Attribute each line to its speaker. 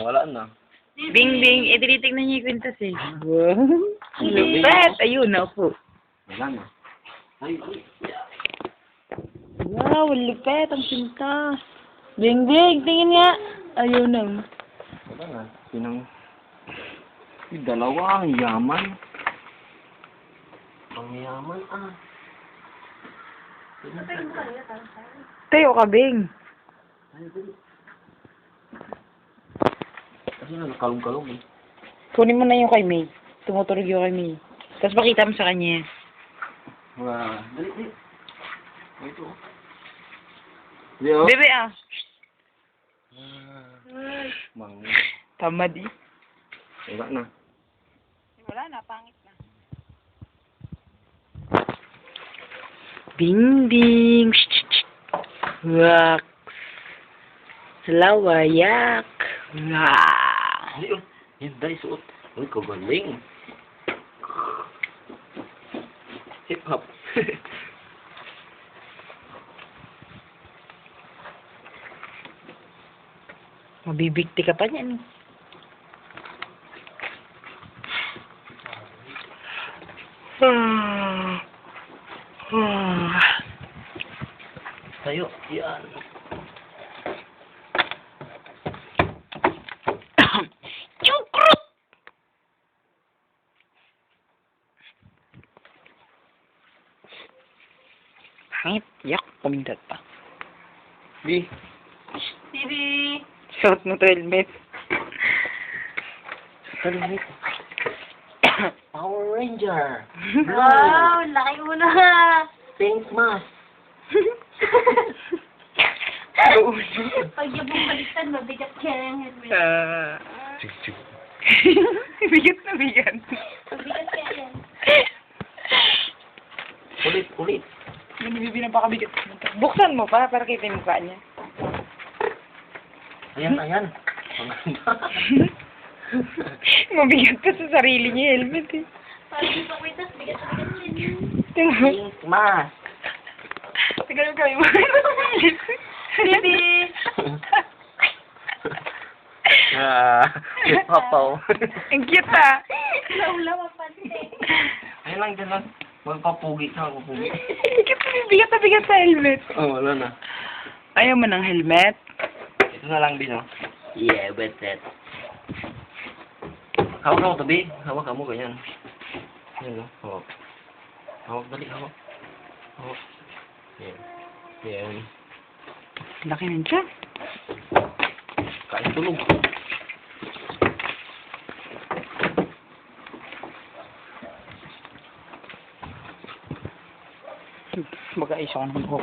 Speaker 1: Wala na.
Speaker 2: Bing, bing. Eh, tinitignan niya yung kwintas eh. Wow. Lupet. Ayun, naupo.
Speaker 1: Wala na. Ay.
Speaker 2: Wow, lupet. Ang pintas. Bing, bing. Tingin nga. Ayun na.
Speaker 1: Wala na. Sinang... Yung dalawa, ang yaman. Ang yaman, ah.
Speaker 2: Tayo ka, Bing.
Speaker 1: Kasi nagkalong-kalong eh.
Speaker 2: Kunin mo na yung kay May. Tumuturog yung kay May. Tapos pakita mo sa kanya.
Speaker 1: Wala. Dali, dali. Ito. Dali, oh.
Speaker 2: Bebe, ah.
Speaker 1: Mang.
Speaker 2: Tamad eh.
Speaker 1: Wala na.
Speaker 2: Wala na, pangit na. Bing, bing. Shh, shh, shh. Wak. Salawayak. Wak.
Speaker 1: Dali, oh. Yan, dali, suot. Uy, kagaling. Hip-hop.
Speaker 2: Mabibigti ka pa niyan.
Speaker 1: Tayo, yan.
Speaker 2: Chukrut! Pangit. Yak, pumindat pa.
Speaker 1: Di.
Speaker 2: Bibi! Suot mo to helmet.
Speaker 1: Helmet. Power Ranger.
Speaker 3: Wow, laki mo na.
Speaker 1: Pink mask.
Speaker 3: Pag yung bumaliktad, mabigat kaya yung helmet.
Speaker 1: Chuk-chuk.
Speaker 2: Bigat na bigat.
Speaker 3: Mabigat kaya yan.
Speaker 1: Ulit, ulit.
Speaker 2: Bibi na baka bigat. Buksan mo pa para kita yung mukha niya.
Speaker 1: Ayan, ayan.
Speaker 2: Mabigat pa sa sarili niya helmet eh.
Speaker 3: Parang yung pakwitas, bigat-bigat yan.
Speaker 2: Tingnan mo.
Speaker 1: Pink mask.
Speaker 2: Tingnan mo kami mo.
Speaker 3: Bibi!
Speaker 1: Hip-hop pa, oh.
Speaker 2: Ang cute ah.
Speaker 3: Law-law, mapante.
Speaker 1: Ayun lang, dyan lang. Magpapugi ka, magpapugi.
Speaker 2: Bigat na bigat sa helmet.
Speaker 1: Oh, wala na.
Speaker 2: Ayaw mo ng helmet?
Speaker 1: Ito na lang din, oh. Yeah, with that. Hawak ako tabi. Hawak ka mo, ganyan. Yan, oh. Hawak. Hawak, dali, hawak. Hawak. Yan. Yan.
Speaker 2: Laki nun siya.
Speaker 1: Kain tulog.
Speaker 2: Mag-aisa ka ng buhok.